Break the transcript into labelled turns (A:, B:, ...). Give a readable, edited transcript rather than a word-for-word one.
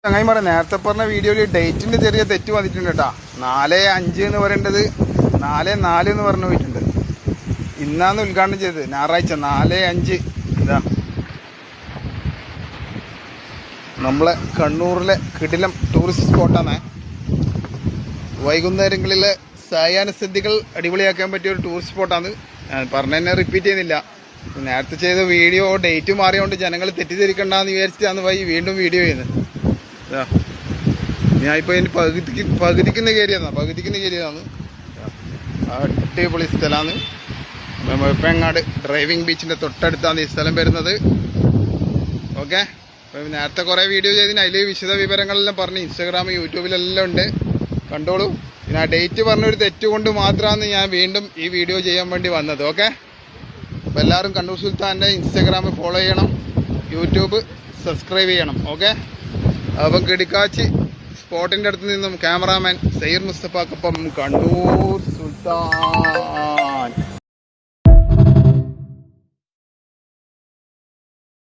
A: ചങ്ങായിമാരെ നേരത്തെ പറഞ്ഞ വീഡിയോയിൽ ഡേറ്റിന്റെ ചെറിയ തെറ്റ് വന്നിട്ടുണ്ട് കേട്ടാ. 4/5 എന്ന് പറയേണ്ടത് 4/4 എന്ന് പറഞ്ഞു പോയിട്ടുണ്ട്. ഇന്നാന്ന് ഉദ്ഘാടനം ചെയ്തത്, ഞായറാഴ്ച 4/5. ഇതാ നമ്മളെ കണ്ണൂരിലെ കിടിലം ടൂറിസ്റ്റ് സ്പോട്ടാണ്. വൈകുന്നേരങ്ങളിലെ സായാഹ്നസദ്യകൾ അടിപൊളിയാക്കാൻ പറ്റിയ ഒരു ടൂറിസ്റ്റ് സ്പോട്ടാണ്. ഞാൻ പറഞ്ഞതന്നെ റിപ്പീറ്റ് ചെയ്യുന്നില്ല. നേരത്തെ ചെയ്ത വീഡിയോ ഡേറ്റ് മാറിയോണ്ട് ജനങ്ങൾ തെറ്റിദ്ധരിക്കണ്ടെന്ന് വിചാരിച്ചിട്ടാണ് വീണ്ടും വീഡിയോ ചെയ്യുന്നത്. ഞാൻ ഇപ്പോൾ ഇതിന് പകുതിക്കുന്ന കയറിയതാണ്. അടിപൊളി സ്ഥലമാണ്. മുഴപ്പിലങ്ങാട് ഡ്രൈവിംഗ് ബീച്ചിന്റെ തൊട്ടടുത്താണ് ഈ സ്ഥലം വരുന്നത്. ഓക്കെ, നേരത്തെ കുറെ വീഡിയോ ചെയ്തതിന് അതിൽ വിശദ വിവരങ്ങളെല്ലാം പറഞ്ഞ് ഇൻസ്റ്റാഗ്രാം യൂട്യൂബിലെല്ലാം ഉണ്ട്, കണ്ടോളൂ. പിന്നെ ആ ഡേറ്റ് പറഞ്ഞൊരു തെറ്റുകൊണ്ട് മാത്രമാണ് ഞാൻ വീണ്ടും ഈ വീഡിയോ ചെയ്യാൻ വേണ്ടി വന്നത്. ഓക്കെ, അപ്പോൾ എല്ലാവരും കണ്ണൂർ സുൽത്താൻ്റെ ഇൻസ്റ്റാഗ്രാം ഫോളോ ചെയ്യണം, യൂട്യൂബ് സബ്സ്ക്രൈബ് ചെയ്യണം. ഓക്കെ, അപ്പം കിടക്കാച്ചി സ്പോട്ടിൻ്റെ അടുത്ത് നിന്നും ക്യാമറാമാൻ സയ്യിദ് മുസ്തഫാക്കൊപ്പം കണ്ണൂർ സുൽത്താൻ.